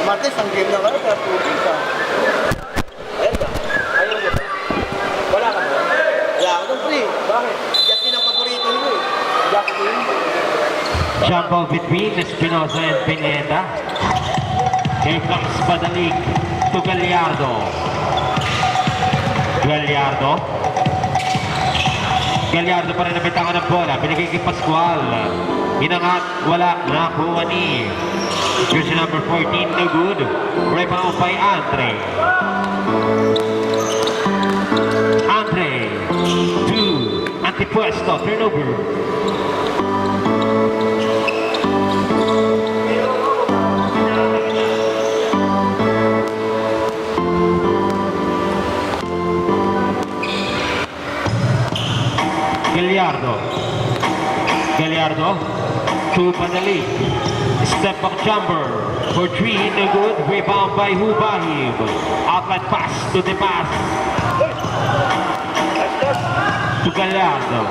Martes, ang game na kayo, kaya tubig ka. Ayun ka. Ayaw mo. Wala ka ba? Wala ka nung free. Bakit? Diyan din ang paborito nyo eh. Jack din. Jump ball between Espinosa and Pineda. Here comes Badalik to Gallardo. Gallardo pa rin nabitangan ng bola. Binigay kay Pascual. Inangat, wala, nakuha ni jersey number 14, no good. Rebound by Andre. To Antipuesto, turnover. Gallardo to Badali. Step back jumper for 3, no good. Rebound by Hubahib. Outlet pass to the pass. To Gallardo.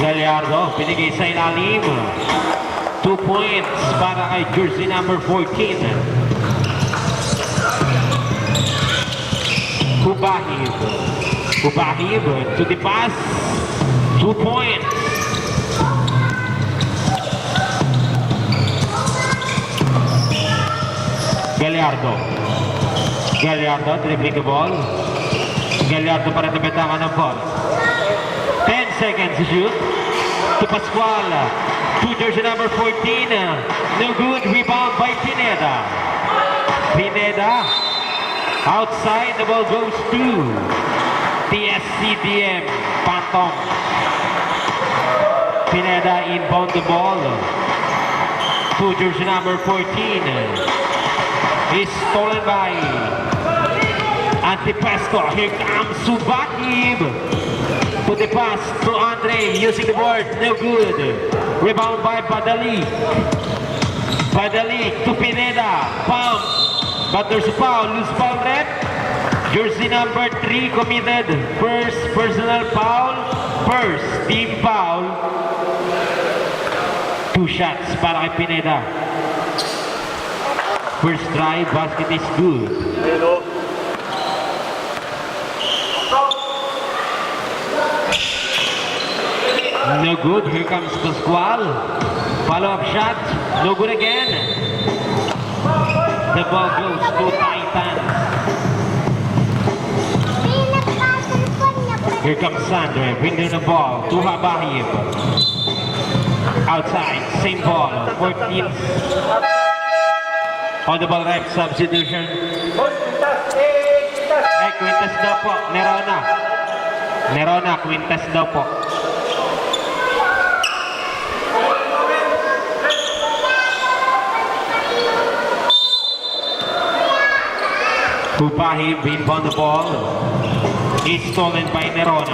Gallardo, binigay sa ilalim. 2 points para kay jersey number 14. Hubahib to the pass. 2 points. Gallardo dribbling the ball. Gallardo para nabitangan ng ball. 10 seconds to shoot. To Pascual. To jersey number 14. No good. Rebound by Pineda. Outside, the ball goes to TSCDM Pantong. Pineda inbound the ball to jersey number 14. Is stolen by Antipuesto. Here comes Subakib. To the pass to Andre using the board. No good. Rebound by Badalik to Pineda. Pump. But there's a foul. Loose foul rep. Jersey number 3 committed. First personal foul. First team foul. 2 shots para kay Pineda. First drive, basket is good. No good. Here comes Pascual. Follow-up shot. No good again. The ball goes to Titans. Here comes Sandra. Bringing the ball to Habahib. Outside. Same ball. 14. On the ball rep substitution. Quintas daw po. Nerona, Quintas daw po. Hubahib inbound the ball. Is stolen by Nerona.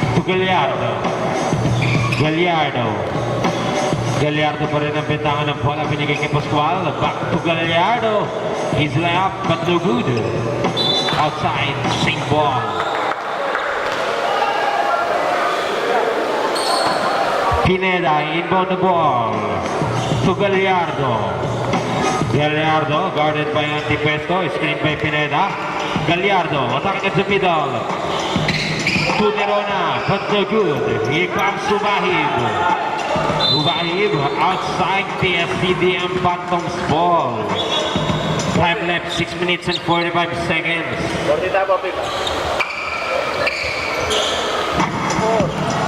To Gallardo pa rin ang bentangan ng bola. Binigay kay Pascual. Back to Gallardo. His layup but no good. Outside, same ball. Pineda inbound the ball to Gallardo, guarded by Antipuesto, screened by Pineda. Gallardo attacking at the middle to Nerona, but no good. Here comes Hubahib outside the SCDM Phantoms ball. Time left 6 minutes and 45 seconds.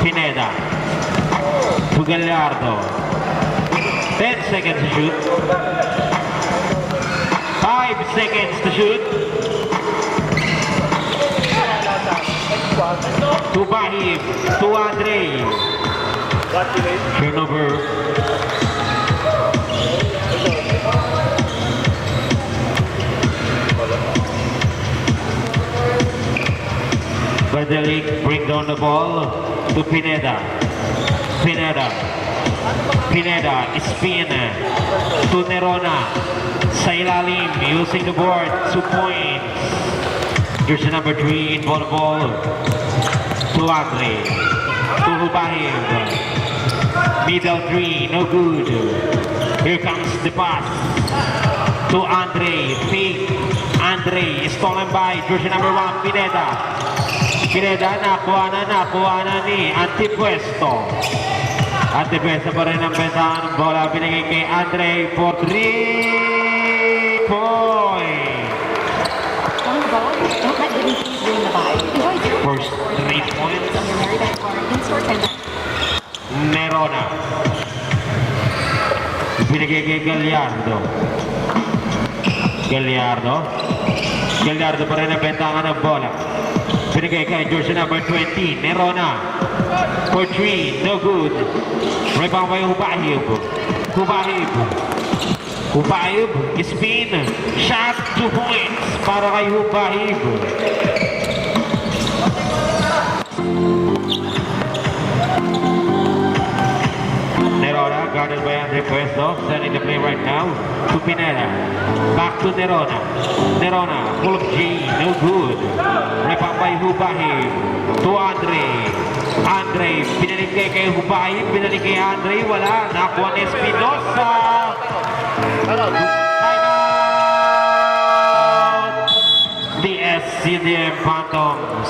Pineda to Gallardo. 10 seconds to shoot. 5 seconds to shoot. To Bahib. To Andre. Turnover. Badalik bring down the ball to Pineda. Pineda, spin to Nerona. Sa ilalim, using the board, 2 points. Jersey number 3 in ball to Andre. To Hubahib. Middle 3, no good. Here comes the pass to Andre. Fake. Andre is stolen by jersey number 1, Pineda. Pineda, nakuha na ni Antipuesto. Antipuesto pa rin ang bentahan ng bola. Binigay kay Andre for 3 points. On the ball, don't let hidden fees ruin the vibe. Enjoy zero. First 3 points. From your Merry Bank card, in-store transaction. Nerona. Binigay kay Gallardo. Gallardo pa rin ang bentangan ng bola. Binigay kay jersey number 20, Nerona. For 3, no good. Rebound by Hubahib. Hubahib, spin. Shot, 2 points para kay Hubahib. Nerona, guarded by Andre Puesto, sending the play right now to Pineda. Back to Nerona. Nerona, full of G, no good. Rebound by Hubahib to Andre. Andre, binalik kay Hubahib, binalik kay Andre, wala. Nakuha ni Espinosa. Timeout! The SCDM Phantoms.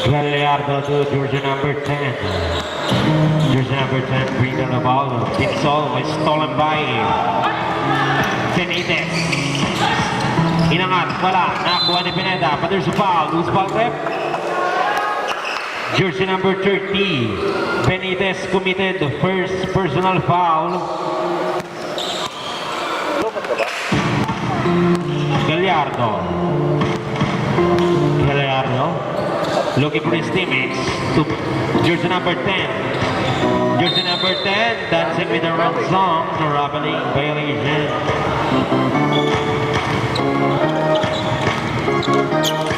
Gallardo to jersey number 10. Jersey number 10 bring the ball. It's always stolen by Benitez. Inangat, wala. Nakuha ni Pineda, but there's a foul. Who's foul rep? Jersey number 30. Benitez committed the first personal foul. Gallardo. Looking for his teammates to jersey number 10. Jersey number 10 dancing with the wrong song, robbery violation.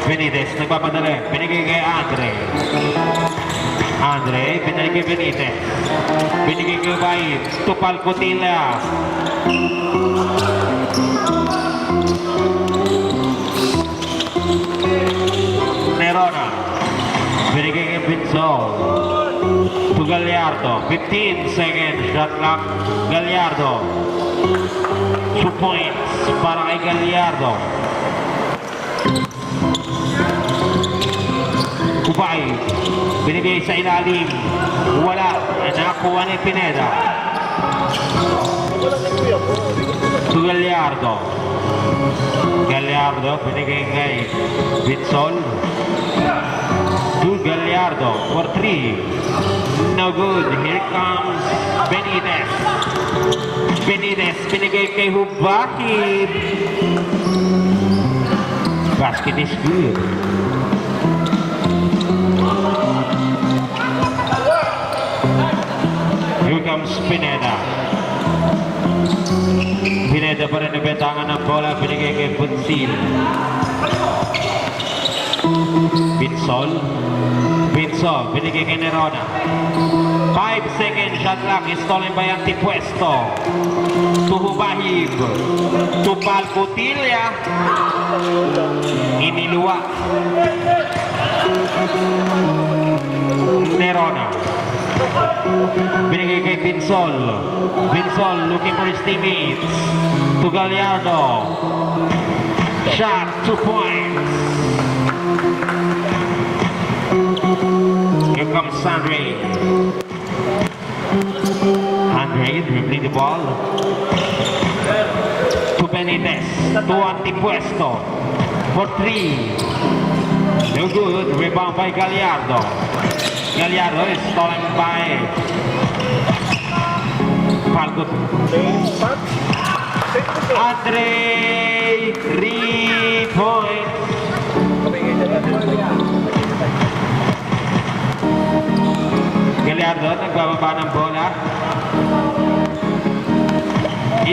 Benitez nagpapadali, binigay kay Andre. Binigay kay Benitez. Binigay kay Baib, Tupal Cotilla. Nerona. Binigay kay Pinzol. To Gallardo. 15 seconds. Shot clock. Gallardo. 2 points para kay Gallardo. Kubay. Binigay sa ilalim. Wala. Nakuha ni Pineda. To Gallardo. Binigay kay Pinzol. To Gallardo for 3. No good. Here comes Benitez. Binigay kay Hubahib. Basket is good. Here comes Pineda. Pineda pa rin nabentangan ng bola. Binigay kay Punsil. Pinzol, binigay kay Nerona. 5 seconds shot clock is stolen by Antipuesto. To Hubahib. To Palcotilla. Iniluwa. Nerona. Binigay kay Pinzol looking for his teammates. To Gallardo. Shot, 2 points. Here comes Andre. Andre dribbling the ball. Benitez to Antipuesto for 3. No good. Rebound by Gallardo. Gallardo is stolen by Falcon. Andre, 3 points. Gallardo nagbababa ng bola.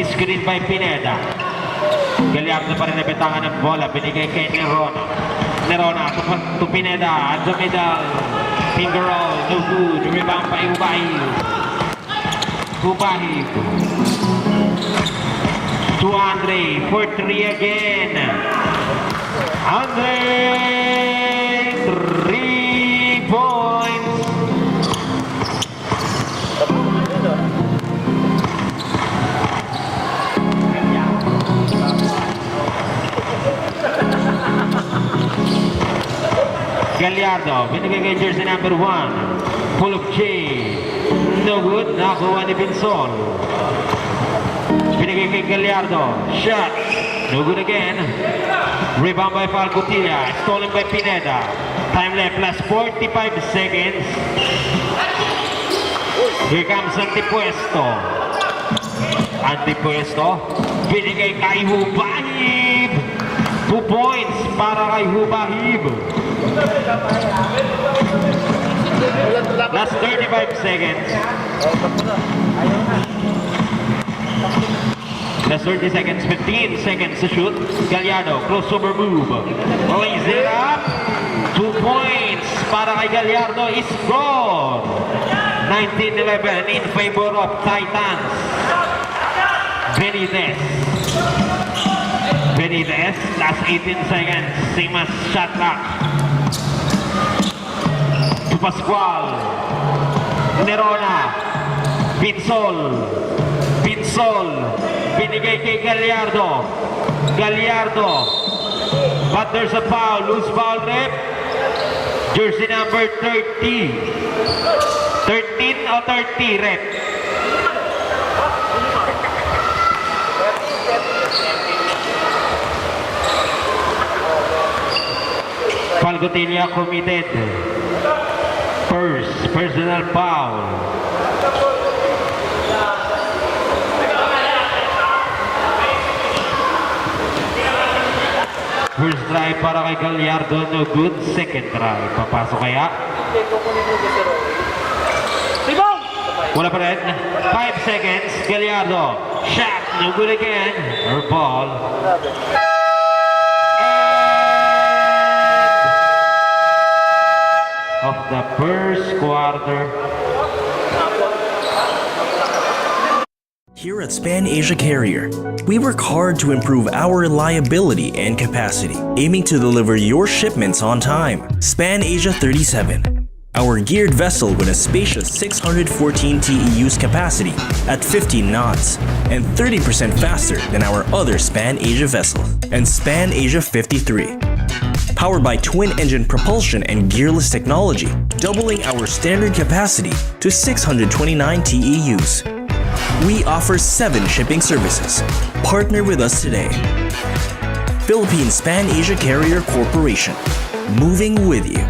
Screen by Pineda. Gallardo pa rin nabitangan ng bola. Binigay kay Nerona. Nerona to Pineda at the middle. Finger roll. No good. Rebound by Ubahib. Ubahib. To Andre for 3 again. Andre, 3 points. Gallardo, binigay kay jersey number 1. Full of J. No good. Nakuha ni Vinsol. Binigay kay Gallardo. Shot. No good again. Rebound by Falcutilla. Stolen by Pineda. Time left plus 45 seconds. Here comes Antipuesto. Antipuesto. Binigay kay Hubahib. 2 points para kay Hubahib. Last 35 seconds. Last 30 seconds, 15 seconds to shoot. Gallardo, crossover move. Lays it up. 2 points para kay Gallardo is scored. 19-11 in favor of Titans. Benitez. Benitez, last 18 seconds. Same as shot clock. To Pascual. Nerona. Vinsol. Vinsol. Binigay kay Gallardo. Gallardo. But there's a foul. Loose foul rep. Jersey number 30. 13 o 30 rep. Falcutilla committed first personal foul. First try para kay Gallardo, no good. Second try, papasok kaya? Wala pa rin. 5 seconds, Gallardo. Shot, no good again. Or ball. Of the first quarter. Here at Span Asia Carrier, we work hard to improve our reliability and capacity, aiming to deliver your shipments on time. Span Asia 37, our geared vessel with a spacious 614 TEUs capacity at 15 knots and 30% faster than our other Span Asia vessels. And Span Asia 53, powered by twin-engine propulsion and gearless technology, doubling our standard capacity to 629 TEUs. We offer 7 shipping services. Partner with us today. Philippine Span Asia Carrier Corporation. Moving with you.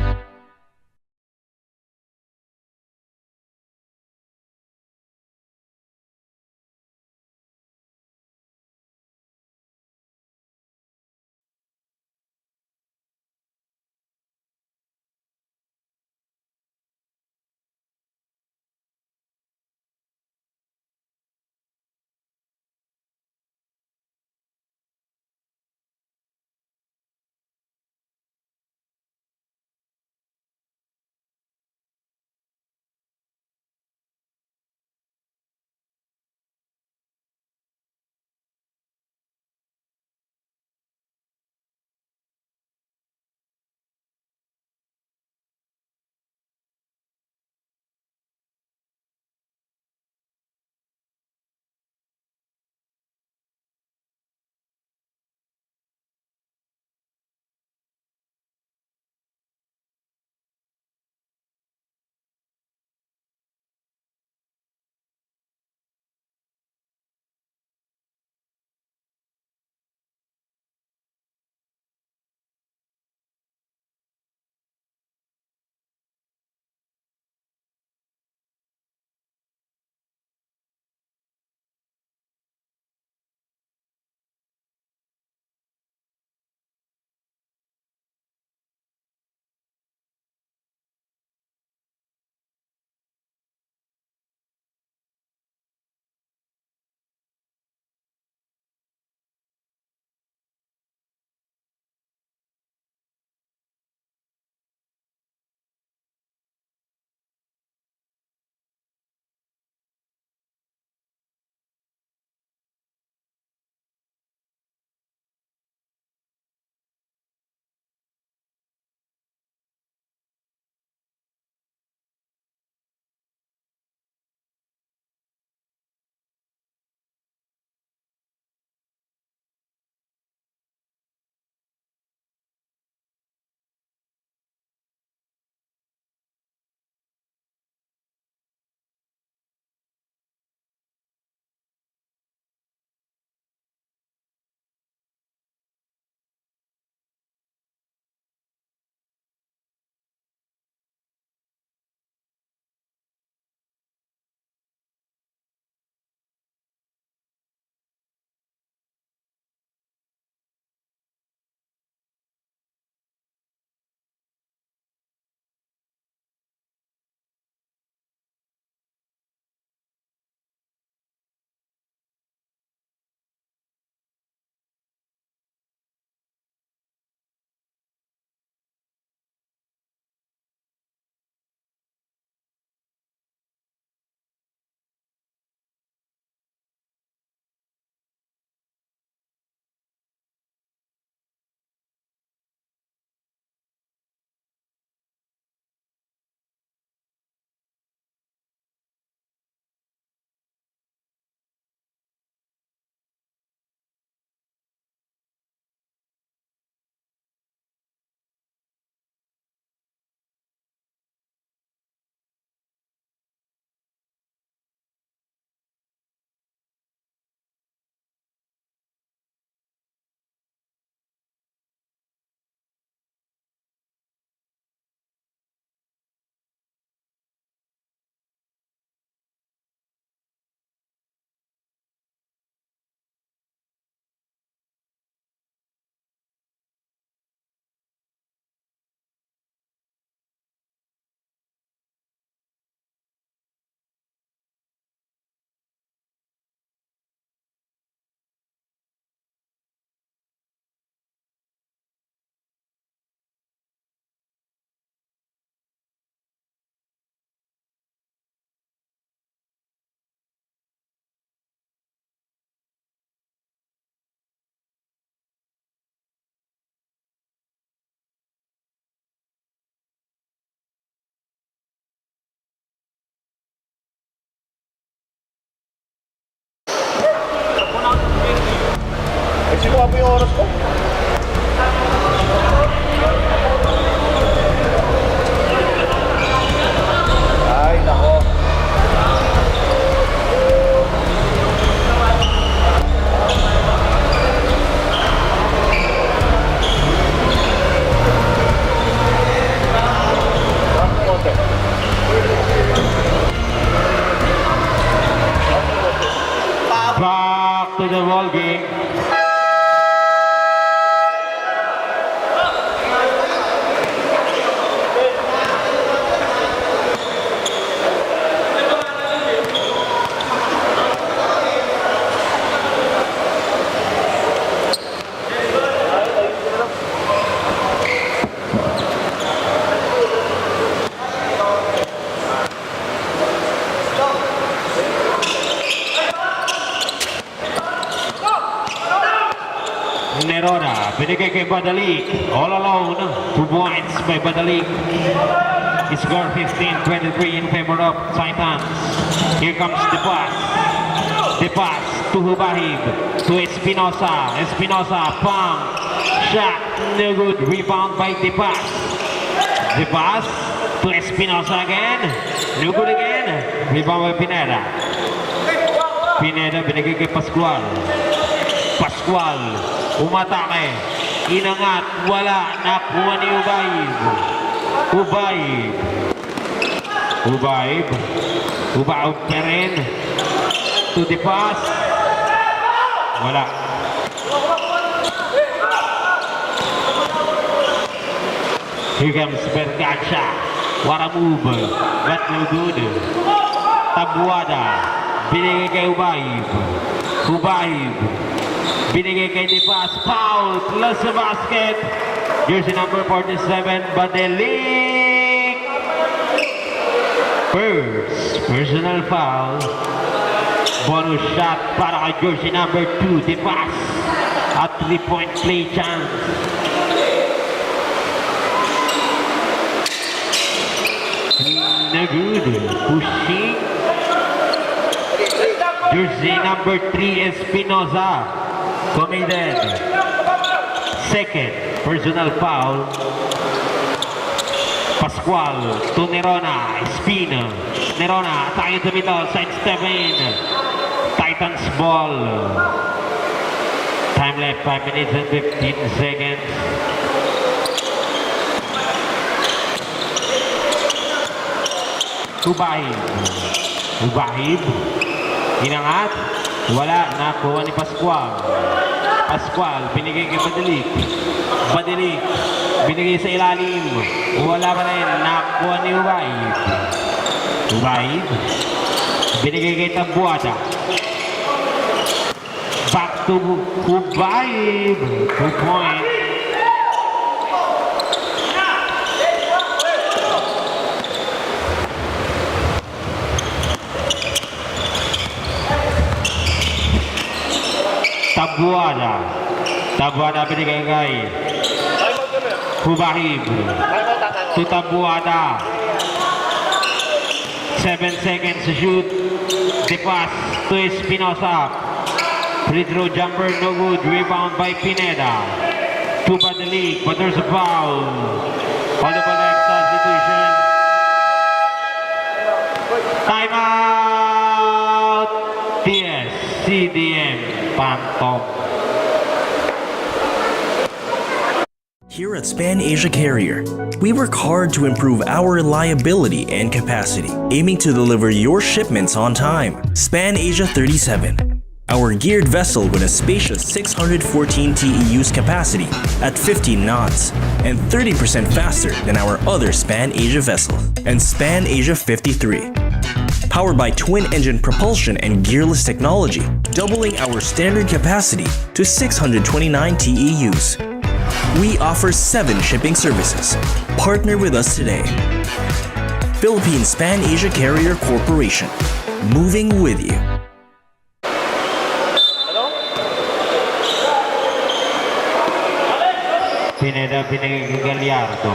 oras ko? Ay, nako. Back to the ball game. Nerona, binigay kay Badalik. All alone, 2 points by Badalik. Score 15-23 in favor of Titans. Here comes the pass. The pass to Hubahib, to Espinosa. Espinosa, pump, shot, no good. Rebound by the pass. The pass to Espinosa again. No good again. Rebound by Pineda. Pineda, binigay kay Pascual. Pascual, umatake, inangat, wala, nakuha ni Ubayib. Ubayib pa rin, to the pass, wala. Here comes Bergacha, what a move, but no good. Tabuada, binigay kay Ubayib. Binigay kay Dipas, foul, plus sa basket. Jersey number 47, Badalik. First personal foul. Bonus shot para kay jersey number 2, Dipas. At 3-point play chance. No good. Pushing. Jersey number 3, Espinosa. Committed. Second personal foul. Pascual to Nerona. Spin. Nerona attacking the middle. Sidestep in. Titans ball. Time left 5 minutes and 15 seconds. Ubahib. Inangat. Wala, nakuha ni Pascual. Pascual, binigay kay Badalik. Badalik, binigay sa ilalim. Wala pa rin, nakuha ni Ubayib. Ubayib, binigay kay Tabuada. Back to Ubayib. 2 points. Tabuada binigay kay Hubahib to Tabuada. 7 seconds to shoot. The pass to Espinosa. Free throw jumper no good. Rebound by Pineda. To Badalik, but there's a foul. On the ball substitution. Timeout. TS CDM Phantom. Here at Span Asia Carrier, we work hard to improve our reliability and capacity, aiming to deliver your shipments on time. Span Asia 37, our geared vessel with a spacious 614 TEUs capacity at 15 knots and 30% faster than our other Span Asia vessel. And Span Asia 53, powered by twin-engine propulsion and gearless technology, doubling our standard capacity to 629 TEUs. We offer 7 shipping services. Partner with us today. Philippine Span Asia Carrier Corporation. Moving with you. Pineda binigay kay Gallardo.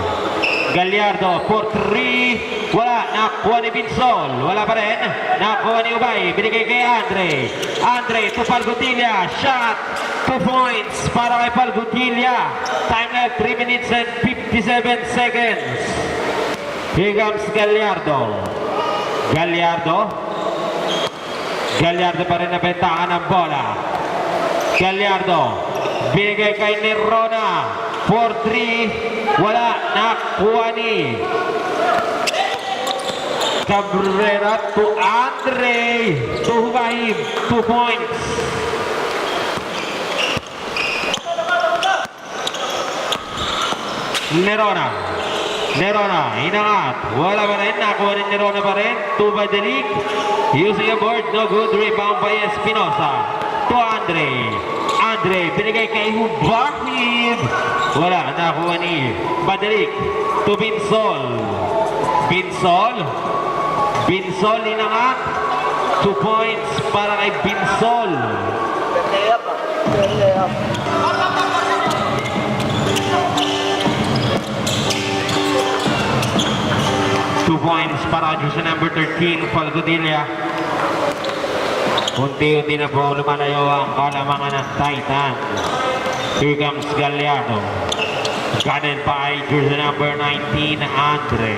Gallardo for 3. Wala. Nakuha ni Binsol. Wala pa rin. Nakuha ni Ubay. Binigay kay Andre. Andre to Palgotilla. Shot. 2 points para kay Palgotilla. Time left 3 minutes and 57 seconds. Here comes Gallardo. Gallardo pa rin nabentahan ng bola. Gallardo. Binigay kay Nerona. 4-3. Wala. Nakuha ni Cabrera to Andre. To Hubahib. 2 points. Nerona, inangat. Wala pa rin. Nakuha ni Nerona pa rin. To Badalik. Using a board. No good. Rebound by Espinosa. To Andre. Binigay kay Hubahib. Wala. Nakuha ni Badalik. To Binsol. Binsol, inangat. 2 points para kay Binsol. Layup ah. Layup. 2 points para sa number 13, Palgotilla. Unti-unti na po lumalayo ang kalamangan ng Titan. Here comes Gallardo. Guarded by jersey number 19, Andre.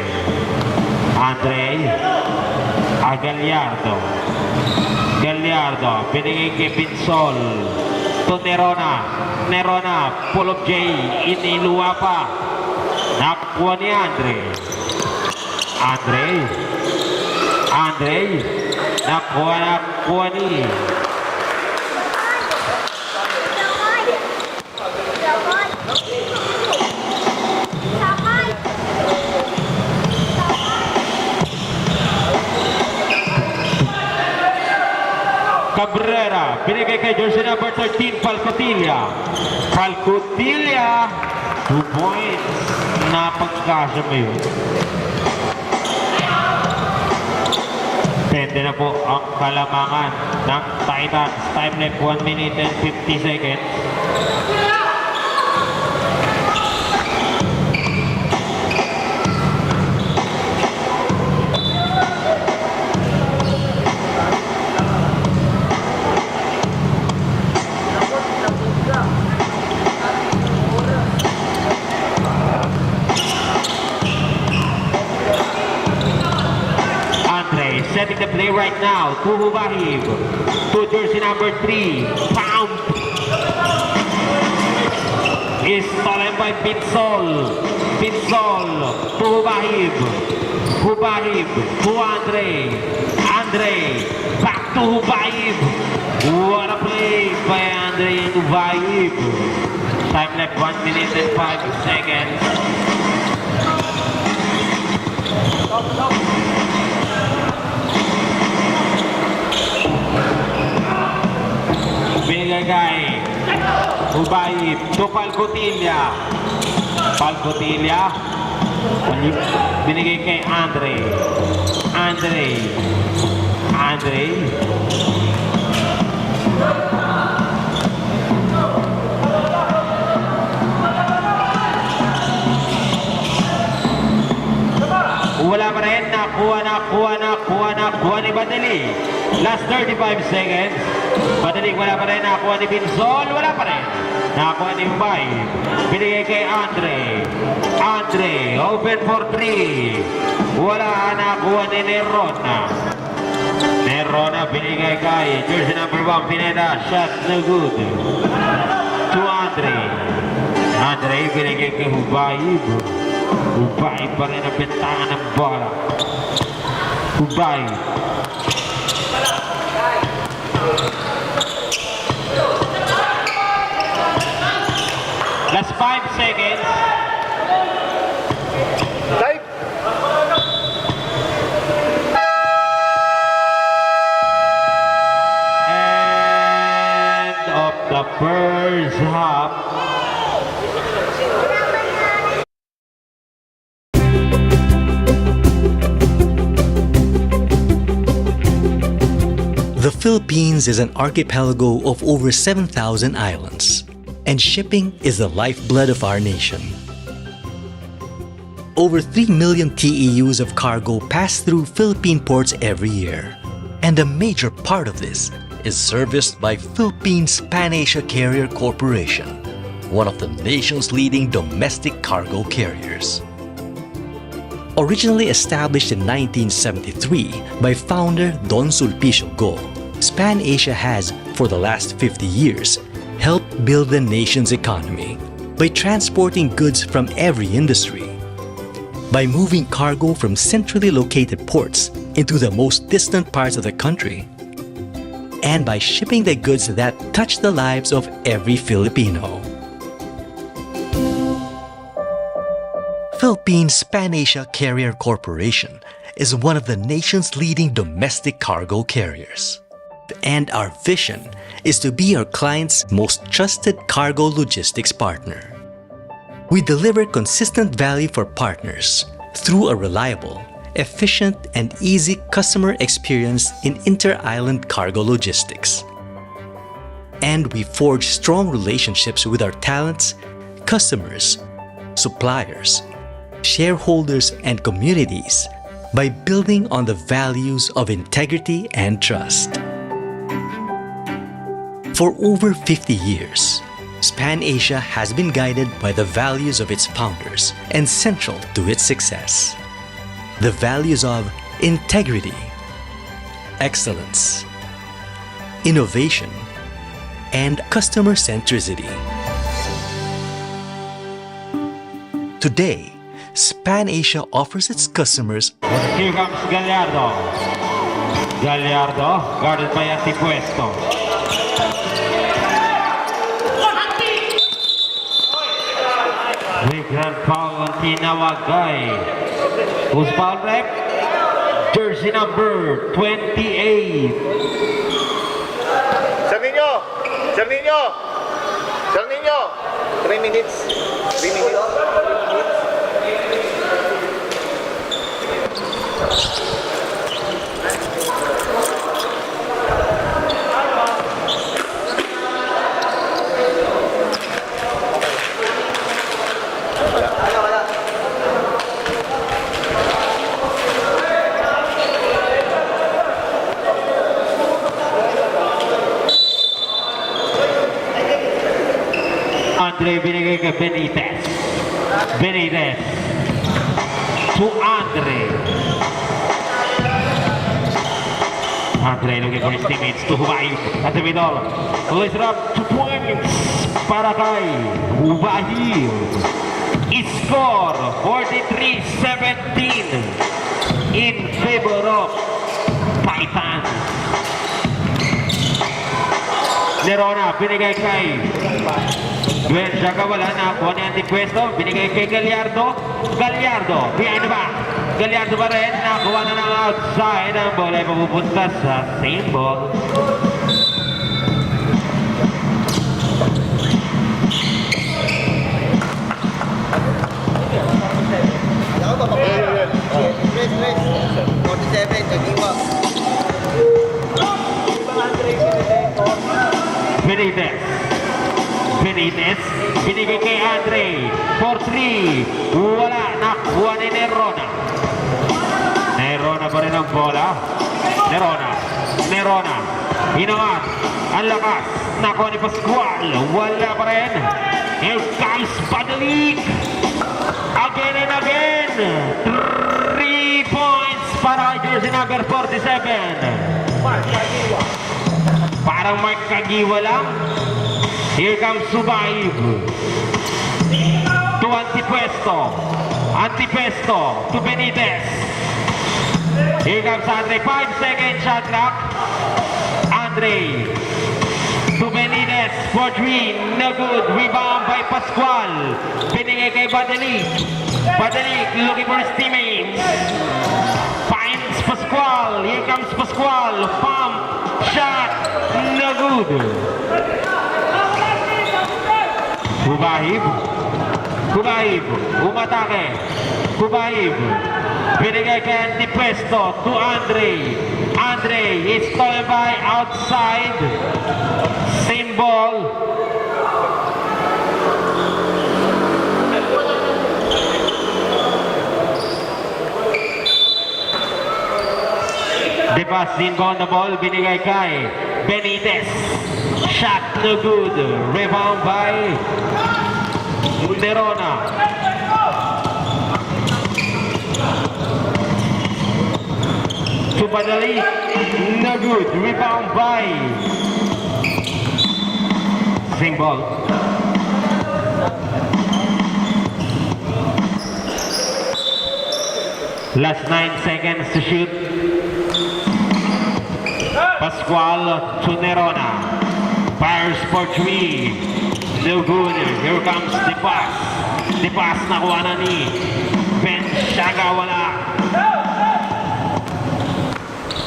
Gallardo. Binigay kay Binsol. To Nerona. Pull of J. Iniluwa pa. Nakuha ni Andre. Nakuha ni Cabrera. Binigay kay jersey number 13, Palgotilla. 2 points. Napagkasya mo yun. Tende na po ang kalamangan ng Titans. Time left 1 minute and 50 seconds. Setting the play right now to Hubahib. To jersey number 3, Pound. Is stolen by Binsol. To Hubahib. To Andre. Back to Hubahib. What a play by Andre and Hubahib. Time left 1 minute and 5 seconds. Binigay kay Hubahib to Palgotilla. Binigay kay Andre. Wala pa rin. Nakuha ni Badali. Last 35 seconds. Badali wala pa rin. Nakuha ni Binsol. Wala pa rin. Nakuha ni Ubay. Binigay kay Andre. Open for 3. Wala. Nakuha ni Nerona. Binigay kay jersey number 1, Pineda. Shot no good. To Andre. Binigay kay Hubahib. Hubahib pa rin ang bentahan ng bola. Hubahib. Last 5 seconds. Dive. End of the first half. The Philippines is an archipelago of over 7,000 islands, and shipping is the lifeblood of our nation. Over 3 million TEUs of cargo pass through Philippine ports every year. And a major part of this is serviced by Philippines Pan-Asia Carrier Corporation, one of the nation's leading domestic cargo carriers. Originally established in 1973 by founder Don Sulpicio Go, Pan-Asia has, for the last 50 years, helped build the nation's economy by transporting goods from every industry, by moving cargo from centrally located ports into the most distant parts of the country, and by shipping the goods that touch the lives of every Filipino. Philippines Pan-Asia Carrier Corporation is one of the nation's leading domestic cargo carriers. And our vision is to be our clients' most trusted cargo logistics partner. We deliver consistent value for partners through a reliable, efficient, and easy customer experience in inter-island cargo logistics. And we forge strong relationships with our talents, customers, suppliers, shareholders, and communities by building on the values of integrity and trust. For over 50 years, Pan-Asia has been guided by the values of its founders and central to its success. The values of integrity, excellence, innovation, and customer centricity. Today, Pan-Asia offers its customers Here comes Gallardo. Gallardo, guarded by Antipuesto. Bigran foul on Tinawagay. Who's foul rep? Jersey number 28. Sarninho, 3 minutes. 3 minutes. Andre binigay kay Benitez. Benitez to Andre. Andre looking for his teammates to Hubayib at the middle. Lays it up, 2 points para kay Hubayib. Score 43-17 in favor of Titans. Nerona binigay kay Gwen Jaga, wala na ako ni Antipuesto, binigay kay Gallardo. Gallardo, behind the back. Gallardo pa rin, nakuha na ng outside. Ang bola ay mapupunta sa same ball. Press. 47, kagiwa. Benitez, binigay kay Andre for 3, wala, nakuha ni Nerona. Nerona pa rin ang bola. Nerona, hinangat, ang lakas, nakuha ni Pascual, wala pa rin. Here comes Padalik, again and again, 3 points para kay jersey number 47. Parang Mark Kagiwa lang. Here comes Subaib to Antipuesto to Benitez. Here comes Andre, 5-second shot clock. Andre to Benitez for 3, no good. Rebound by Pascual. Binigay kay Padalik looking for his teammates. Finds Pascual. Here comes Pascual. Pump shot, no good. Hubayib, umatake. Hubayib, binigay kay Antipuesto to Andre. Andre is stolen by outside. Same ball. Tebas inbound the ball, binigay kay Benitez. Shot no good. Rebound by Nerona. To Badali, no good. Rebound by Singbol. Last 9 seconds to shoot. Pascual to Nerona. Fires for 3. No good. Here comes the pass. The pass nakuha na ni Ben Shaga, wala.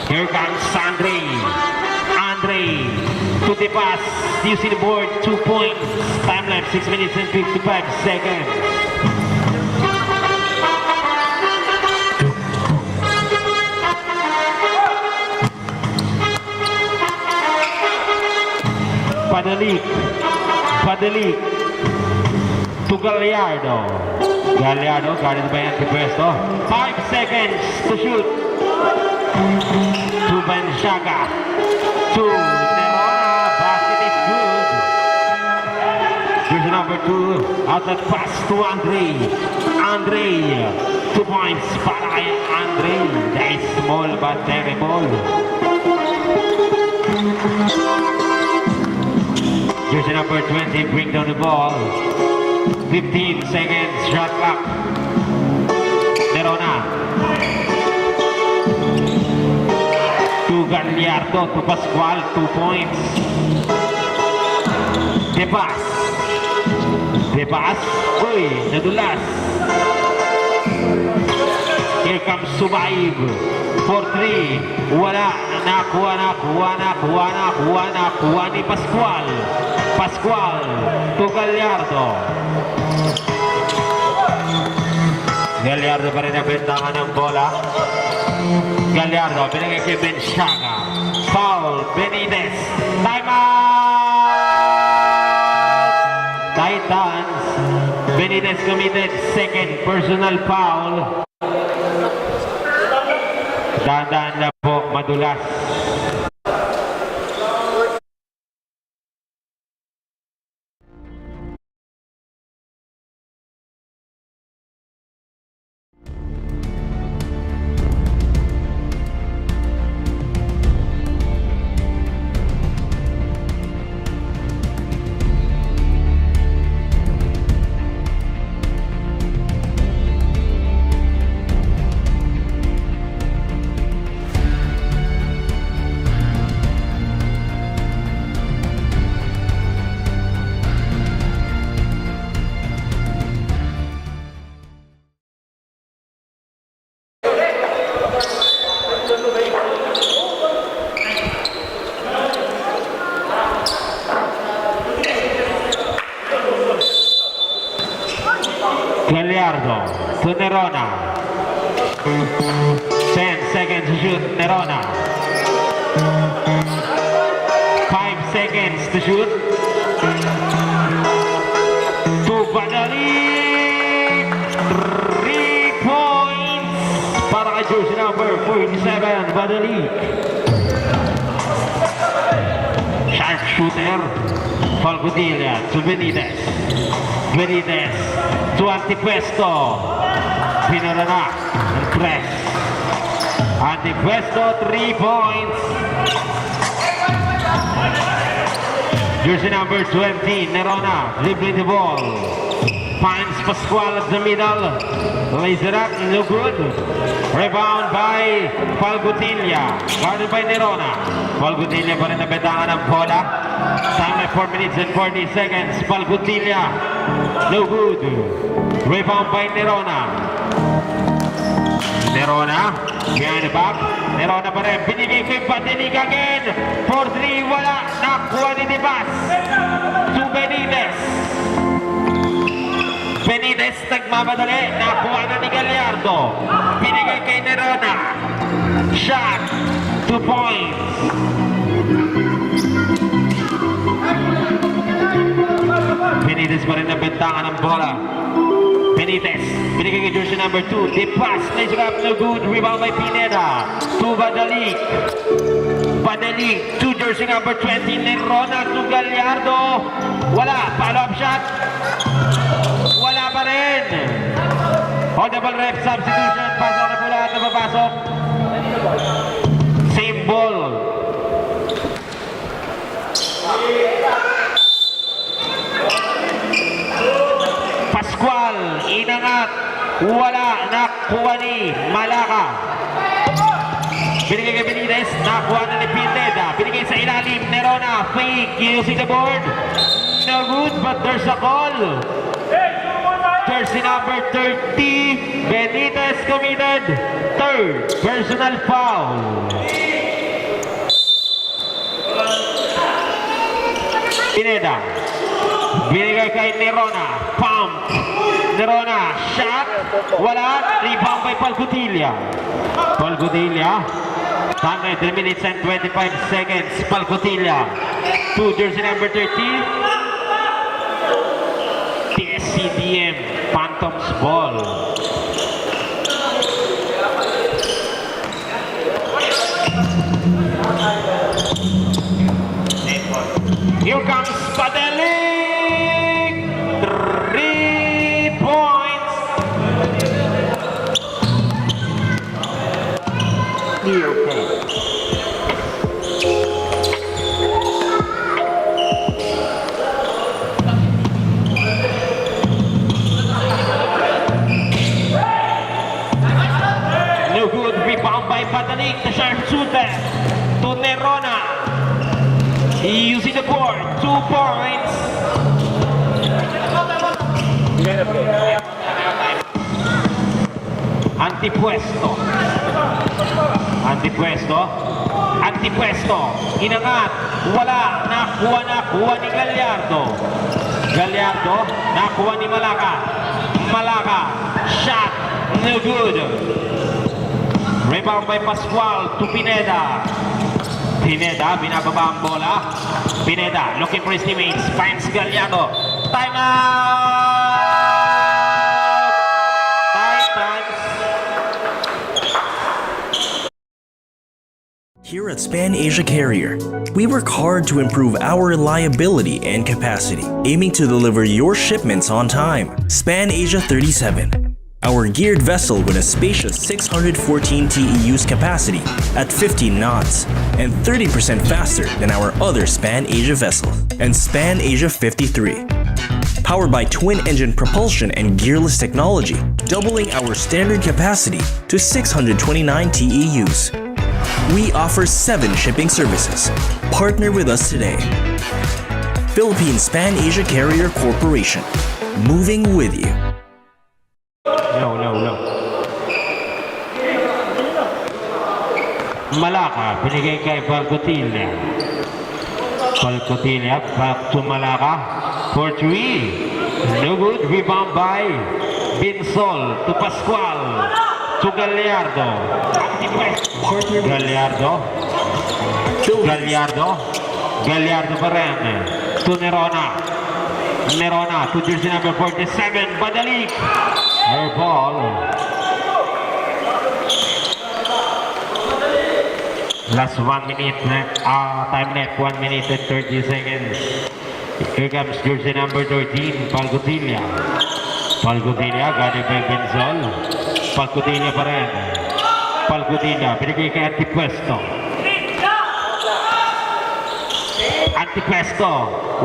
Here comes Andre. Andre to the pass. You see the board, 2 points. Time left, 6 minutes and 55 seconds. Padalik to Gallardo. Gallardo guarded by Antipuesto. 5 seconds to shoot. To Benchaga. To Nerona. Basket is good. Here's number 2. Outlet pass to Andre. Andre. 2 points para kay Andre. That is small but terrible. Jersey number 20, bring down the ball. 15 seconds, shot clock. Nerona. To Gallardo, to Pascual, 2 points. Debas. Debas. Uy, nadulas. Here comes Subaib. For 3. Wala. Nakuha ni Pascual. Pascual to Gallardo. Gallardo pa rin ang bentangan ng bola. Gallardo, binigay kay Benchaga. Foul, Benitez. Time out! Titans. Benitez committed second personal foul. Dahan-dahan na po, madulas. Gallardo to Nerona. 10 seconds to shoot, Nerona. 5 seconds to shoot. To Badali. 3 points para kay jersey number 47, Badali. Sharpshooter. Falcudilla to Benitez. Benitez to Antipuesto. Pinarana and press. Antipuesto, 3 points. Jersey number 20, Nerona, dribbling the ball. Finds Pascual at the middle. Lays it up, no good. Rebound by Falcudilla. Guarded by Nerona. Falcudilla pa rin nabetangan ng bola. Time at 4 minutes and 40 seconds. Falcudilla, no good. Rebound by Nerona. Nerona, behind the back. Nerona pa rin. Binigay kay Patinig again. 4-3, wala. Nakuha ni Debas. To Benitez. Benitez nagmamadali. Nakuha na ni Gallardo. Binigay kay Nerona. Shot. 2 points. Benitez pa rin ang bentangan ng bola. Benitez. Binigay kay jersey number 2. The pass, nice grab, no good. Rebound by Pineda. To Badalik. Badalik to jersey number 20. Nerona to Gallardo. Wala. Follow-up shot. Wala pa rin. Audible ref substitution. Pasok na po lahat na papasok. Same ball. Pascual, inangat. Wala. Nakuha ni Malaka. Binigay kay Benitez. Nakuha na ni Pineda. Binigay sa ilalim. Nerona. Fake. Using the board. No good, but there's a call. Jersey number 30. Benitez committed. Third personal foul. Pineda. Binigay kay Nerona. Pump. Nerona. Shot. Wala. Rebound by Palcotilla. Palcotilla. Time 3 minutes and 25 seconds. Palcotilla. To jersey number 30. TSCDM. Phantoms ball. Here comes Badalik! 3 points! Clear play. No good, rebound by Badalik, the sharpshooter to Nerona. Using the board, 2 points. Antipuesto. Antipuesto. Antipuesto. Inangat. Wala. Nakuha ni Gallardo. Gallardo. Nakuha ni Malaka. Malaka. Shot. No good. Rebound by Pascual to Pineda. Pineda, binababa ang bola. Pineda, looking for his teammates. Finds Gallardo. Time out! Titans. Here at Span Asia Carrier, we work hard to improve our reliability and capacity, aiming to deliver your shipments on time. Span Asia 37. Our geared vessel with a spacious 614 TEUs capacity at 15 knots and 30% faster than our other Span Asia vessels. And Span Asia 53. Powered by twin-engine propulsion and gearless technology, doubling our standard capacity to 629 TEUs. We offer 7 shipping services. Partner with us today. Philippine Span Asia Carrier Corporation. Moving with you. No. Malaka, binigay kay Palcotilla. Palcotilla, back to Malaka for 3. No good, rebound by Binsol to Pascual to Gallardo. Gallardo pa rin to Nerona. Nerona to jersey number 47, Badalik. Her ball. Last 1 minute, time left 1 minute and 30 seconds. Here comes jersey number 13, Palcotilla. Palcotilla, guarded by Benzol. Palcotilla pa rin. Palcotilla, binigay kay Antipuesto. Antipuesto,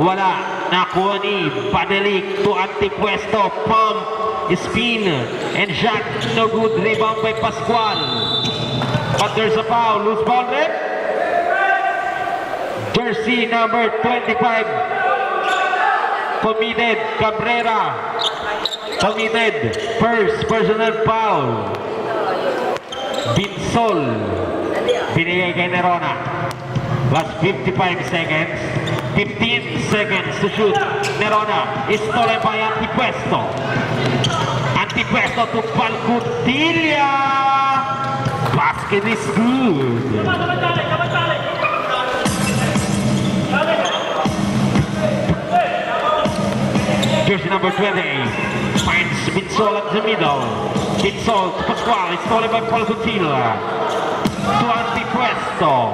wala. Nakuha ni Badalik to Antipuesto. Pump, spin, and shot. No good. Rebound by Pascual. But there's a foul. Loose ball rep. Jersey number 25. Committed. Cabrera. Committed. First personal foul. Binsol. Binigay kay Nerona. Last 55 seconds. 15 seconds to shoot. Nerona is stolen by Antipuesto. Antipuesto to Palcotilla. Basket is good. Jersey number 20 finds Binsol at the middle. Binsol to Pascual. It's stolen by Paul Gutila. To Antipuesto.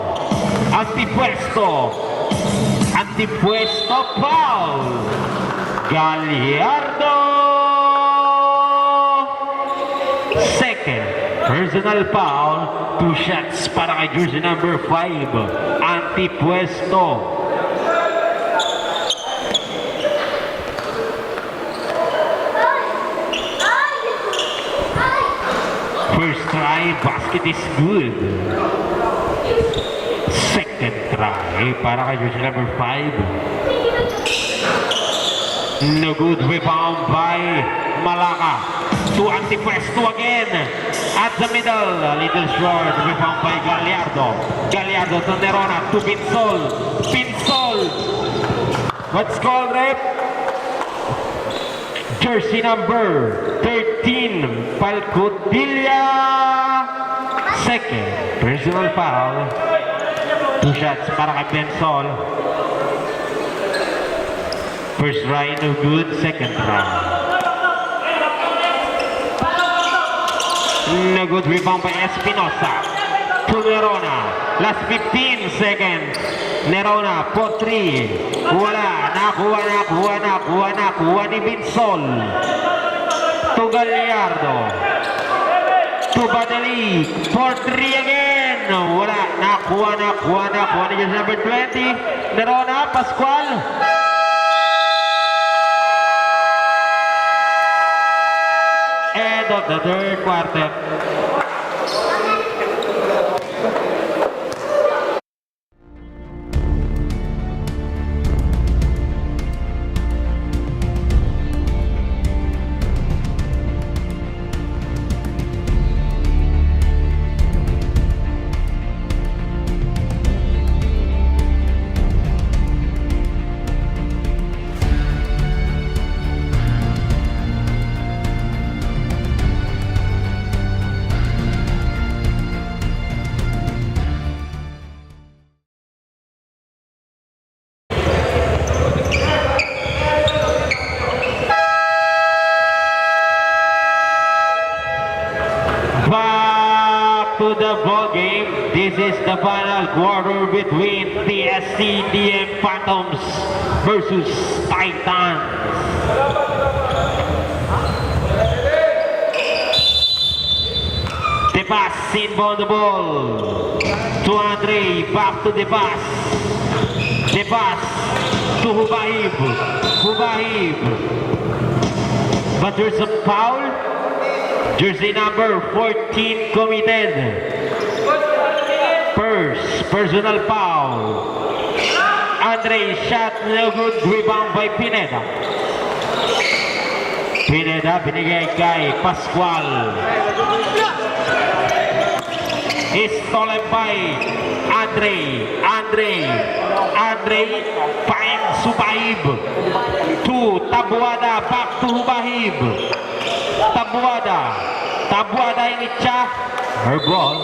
Antipuesto foul. Gallardo. Second personal foul. 2 shots para kay jersey number 5. Antipuesto. First try, basket is good. Second try para kay jersey number 5. No good, rebound by Malaka. To Antipuesto again. At the middle, a little short, rebound by Gallardo. Gallardo to Nerona, to Pinsol. What's called, rep? Jersey number 13, Palcotilla. Second, personal foul. 2 shots para kay Pinsol. First try, no good. Second try. No good, rebound by Espinosa. To Nerona. Last 15 seconds. Nerona for 3. Wala. Nakuha ni Pinsol. To Gallardo. To Badali. For 3 again. Wala. Nakuha ni number 20. Nerona, Pascual. End of the third quarter. Back to the ball game. This is the final quarter between the SCDM Phantoms versus Titans. The pass, inbound the ball to Andre. Back to the pass. The pass to Hubahib. But there's a foul. Jersey number 14 committed. First personal foul. Andre shot, no good. Rebound by Pineda. Pineda binigay kay Pascual. Is stolen by Andre finds Hubahib. To Tabuada, back to Hubahib. Tabuada ini Cha. Her ball.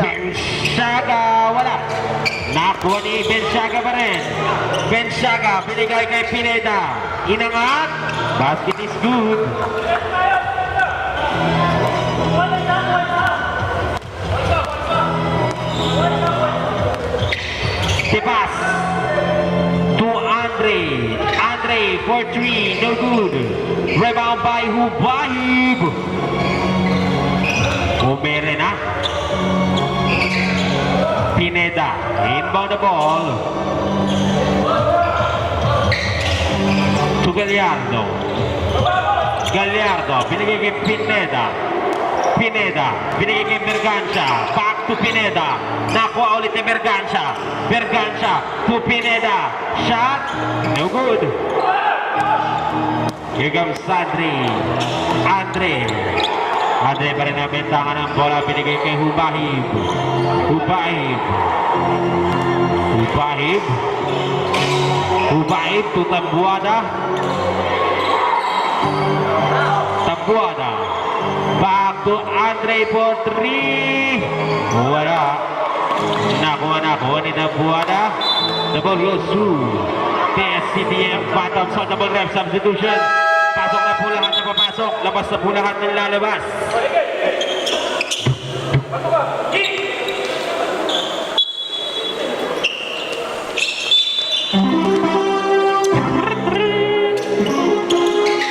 Benshaga wala. Nakuha ni Benshaga pa rin. Benshaga binigay kay Pineda. Inangat. Basket is good. The pass to Andre for 3, no good. Rebound by Hubahib. Umere na. Pineda, inbound the ball. To Gallardo. Binigay kay Pineda, binigay kay Berganza. Back to Pineda. Nakuha ulit ni Berganza to Pineda. Shot, no good. Here comes Andre pa rin ang bentangan ng bola. Binigay kay Hubahib to Tabuada. Back to Andre for 3. Wala. Nakuha ni Dabuada. The ball goes to PSCBM. Bottoms on double rep substitution. Pasok na po lahat na papasok. Labas na po lahat ng lalabas.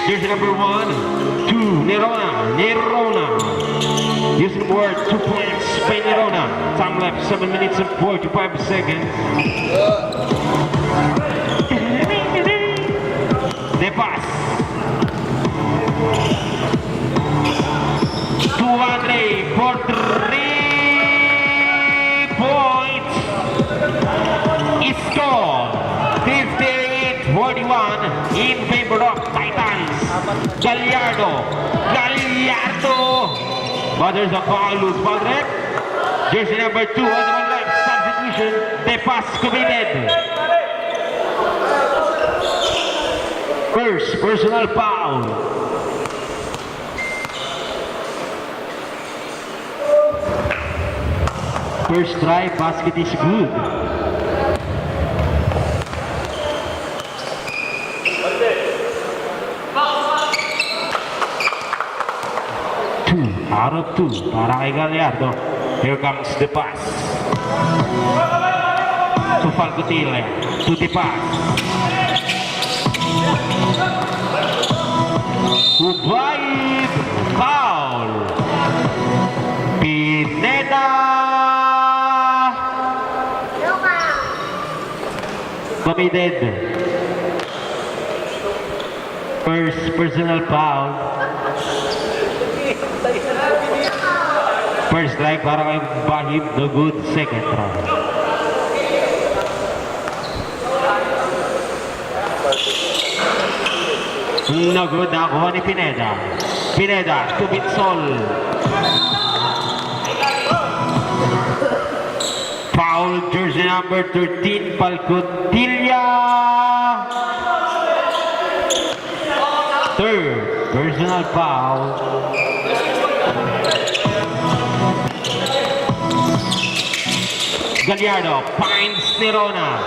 Jersey number 1, 2, Nerona. Using the word 2 points by Nerona. Time left 7 minutes and 45 seconds. The pass. 200 for 3 points. It's gone. 58-41 in favor of Titans. Gallardo. But there's a foul, loose ball red. Jersey number 2 on the one left. Substitution. The pass committed. First personal foul. First try, basket is good. Out of 2 para kay Gallardo. Here comes the pass to Falcotile, to the pass Ubaid, foul. Pineda committed. First personal foul. First strike para kay Bahib, the good second round. No good, nakuha ni Pineda. Pineda to Bitsol. Foul, jersey number 13, Palcotilla. Third personal foul. Gallardo finds Nerona.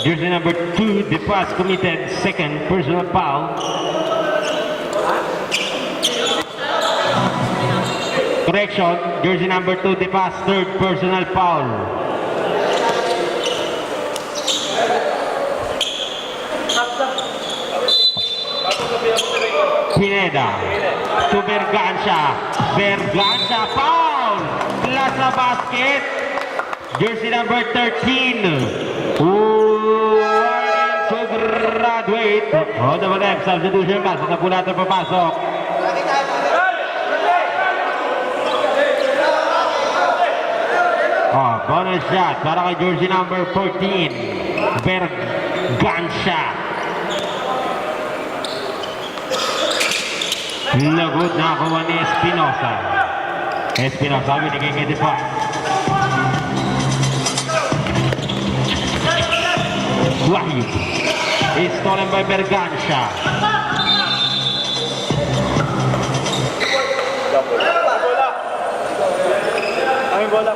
Jersey number 2, the pass committed, second personal foul. Correction, jersey number 2, the pass, third personal foul. Pineda to Berganza, foul! Plaza basket. Jersey number 13. Warning to graduate. On the left, substitution pass. Ito po natin papasok. Bonus shot para kay jersey number 14. Berganza. Lagot na kuha ni Espinosa. Espinosa binigay kay Depa. Wahid is stolen by Berganza. Aming bola.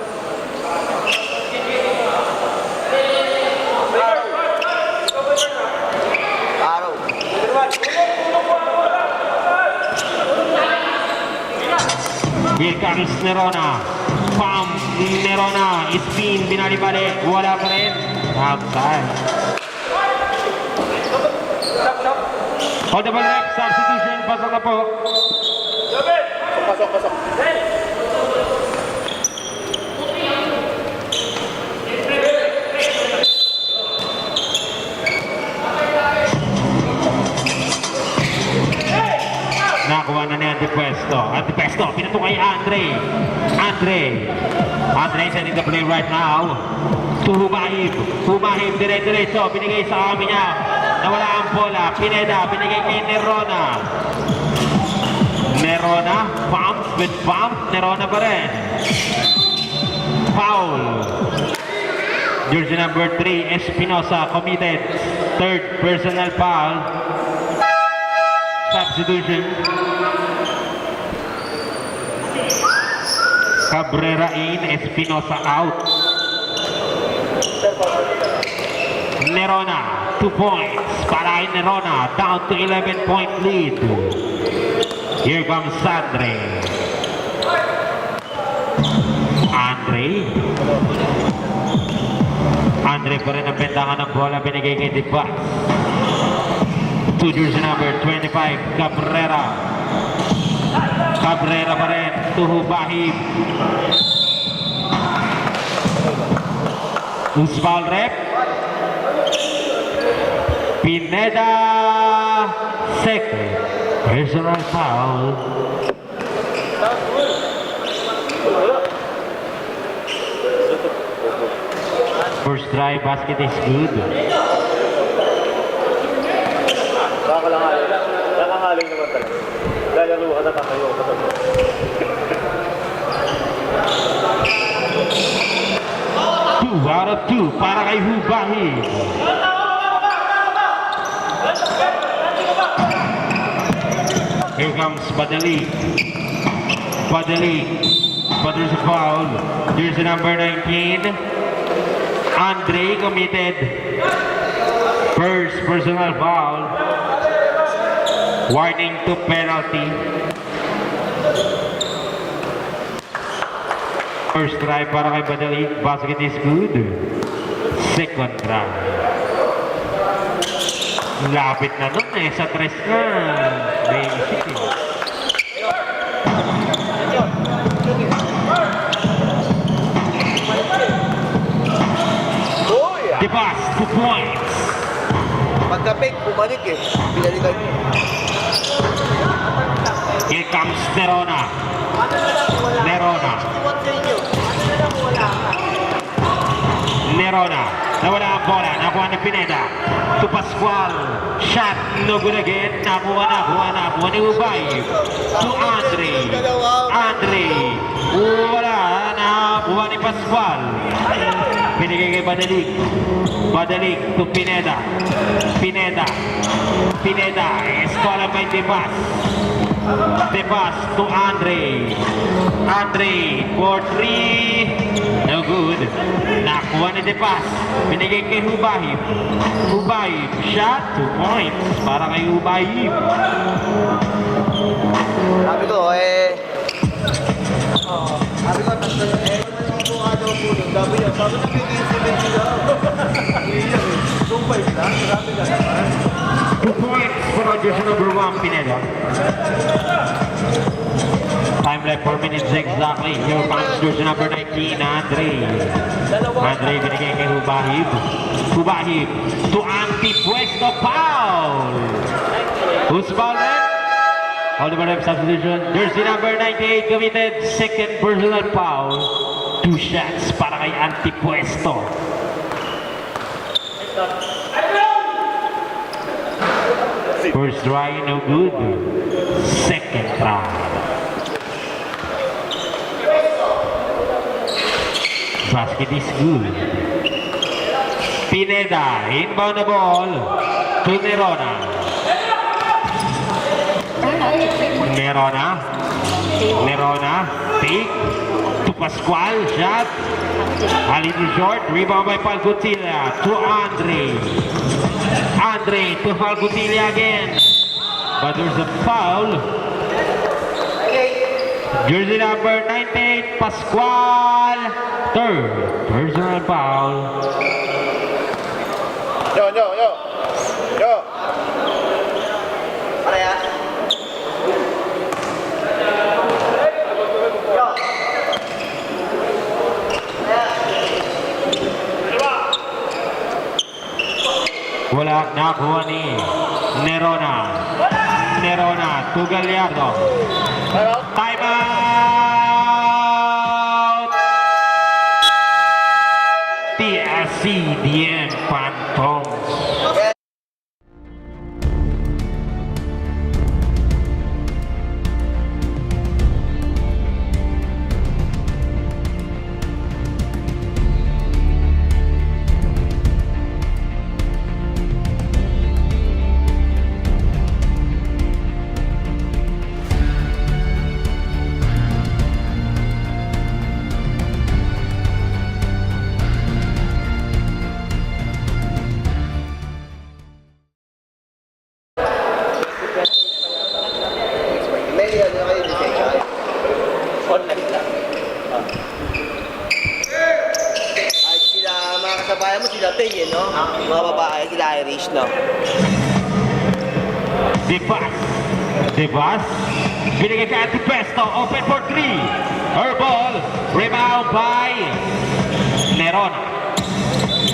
Araw. Here comes Nerona. Pam Nerona. Spin. Binalibalik. Wala pa rin. Outside. On the left. Substitution. Pasok na po. Pasok. Nakuha na ni Antipesto. Pinato kay Andre sending the play right now to Humahib. Dire-diretso. Binigay sa amin niya. Nawala ang bola. Pineda. Binigay kay Nerona. Pump with pump. Nerona pa rin. Foul. Jersey number 3, Espinosa committed. Third personal foul. Substitution. Cabrera in, Espinosa out. Nerona, 2 points para kay Nerona, down to 11-point lead. Here comes Andre. Andre pa rin ang bentangan ng bola, binigay kay Dibas. 2 jersey number 25, Cabrera. Cabrera pa rin, to Hubahib. Who's foul rep? Pineda, second. Personal foul. First try, basket is good. Nakahaling naman talaga. Lalaro ka na kakayo ka sa Two out of two para kay Hubahi. Here comes Badali. But there's a foul. There's the number 19. Andre committed first personal foul. Warning to penalty. First try para kay Badali. Basket is good. Second try. Lapit na nun eh. Sa tres na. Basic eh. Dibas, 2 points. Pagka-fake, bumalik eh. Pinalikan niya. Here comes Nerona. Nerona. Nawala ang bola. Nakuha ni Pineda. To Pascual. Shot. No good again. Nakuha ni Ubay. To Andre. Wala. Nakuha ni Pascual. Pinigay kay Badalig to Pineda. Escola by Debas. Debas to Andre for 3. No good. Nakuha ni Debas. Pinigay kay Hubahib. Shot. 2 points para kay Hubahib. Sabi ko, tatlo yung daw po nun. Sabi niya, sabi na may 15 daw. Iiyak eh. 2-5 na. Grabe ka naman. 2 points for jersey number 1, Pineda. Time left 4 minutes exactly. Here comes jersey number 19, Andre binigay kay Hubahib to Antipuesto, foul. Who's foul red? All the ref substitution. Jersey number 98 committed second personal foul. 2 shots para kay Antipuesto. First try, no good. Second try. Basket is good. Pineda, inbound the ball to Nerona. Take to Pascual, shot. A little short, rebound by Falcutilla to Andre to Falcutilla again. But there's a foul. Jersey number 98, Pascual. Third personal foul. Yo. Parehas. Wala nakuha ni Nerona to Gallardo. Time out! TSC DM Phantoms. Online lang. Ay, sila, mga kasabayan mo, sila Tay, eh, no? Mga babae, sila Irish, no? Deep pass. Binigay kay Antipesto. Open for 3. Her ball. Rebound by Nerona.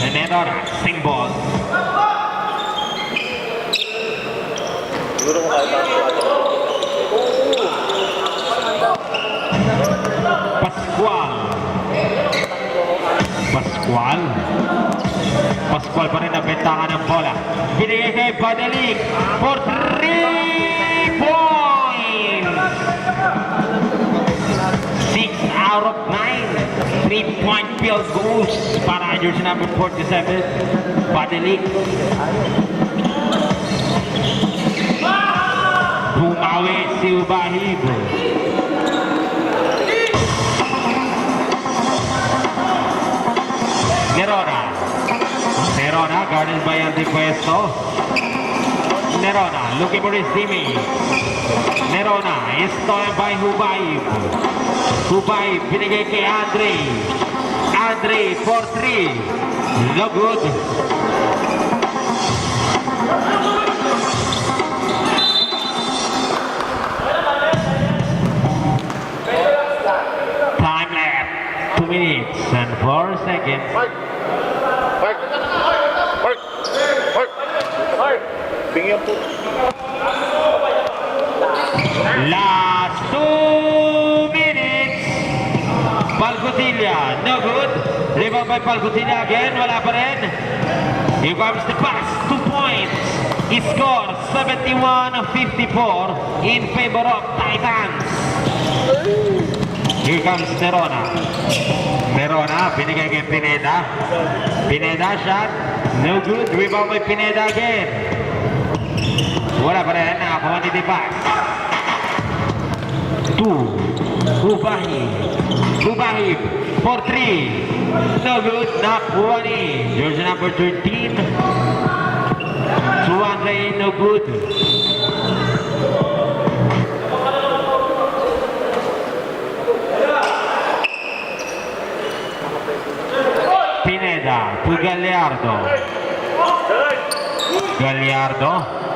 Nerona. Sing ball. Siguro mo kahit ang Pascual pa rin ang bentangan ng bola. Binigay kay Badalik for 3 points. 6 out of 9. 3-point field goals para jersey number 47, Badalik. Bumawi si Ubahib. Nerona guarded by Antipuesto. Nerona looking for his teammate. Nerona is stolen by Hubayib. Hubayib binigay kay Andre. Andre for 3. No good. Time left. 2 minutes and 4 seconds. Bingyan po. Last 2 minutes. Palcotilla, no good. Rebound by Palcotilla again, wala pa rin. Here comes the pass, 2 points. He scores 71-54 in favor of Titans. Here comes Nerona. Nerona, binigay kay Pineda. Pineda shot, no good. Rebound by Pineda again. Wala pa rin, nakakuha ni Dipas. 2. Ubahib for 3. No good, nakakuha ni jersey number 13. 200, no good. Pineda to Gallardo. Gallardo.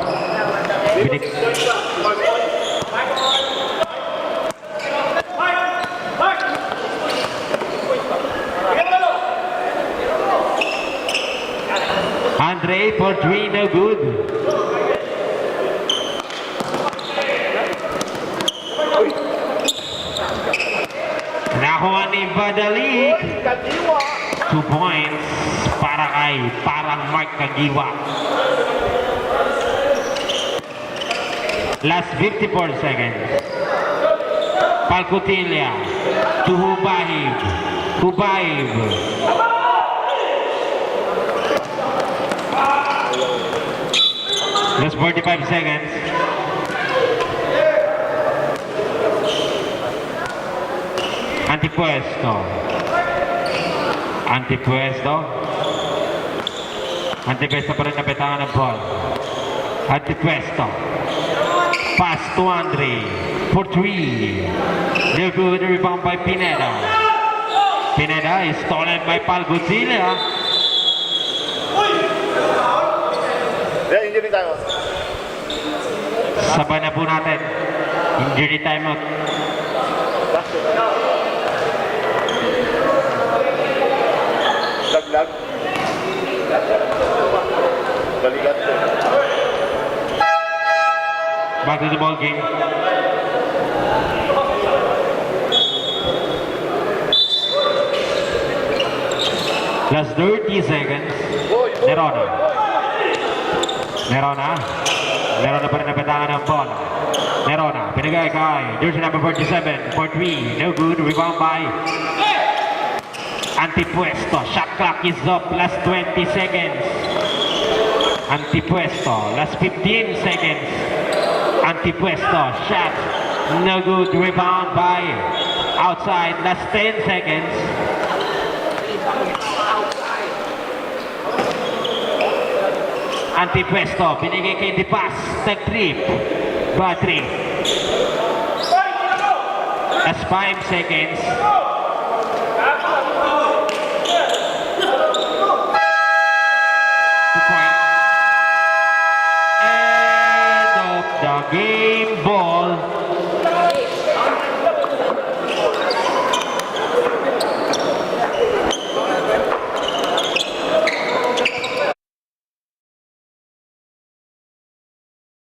Andre for 3, no good. Nakuha ni Badalik. 2 points para kay parang Mark Kagiwa. Last 54 seconds. Palcotilla to Hubayib. Hubayib. Last 45 seconds. Antipuesto. Antipuesto pa rin napitangan ng ball. Antipuesto. Pass to Andre for 3. No good, rebound by Pineda. Pineda is stolen by Palcotilla. Injury tayo. Sabay na po natin. Injury timeout. Laglag. Balikat ko. Back to the ball game. Last 30 seconds. Nerona pa rin napitangan ng ball. Nerona, pinagay kay jersey number 47 for 3. No good, rebound by Antipuesto. Shot clock is up. Last 20 seconds. Antipuesto. Last 15 seconds. Antipuesto. Shot. No good. Rebound by outside. Last 10 seconds. Antipuesto. Binigay kay Dipas. Tag trip. Bad trip. as 5 seconds.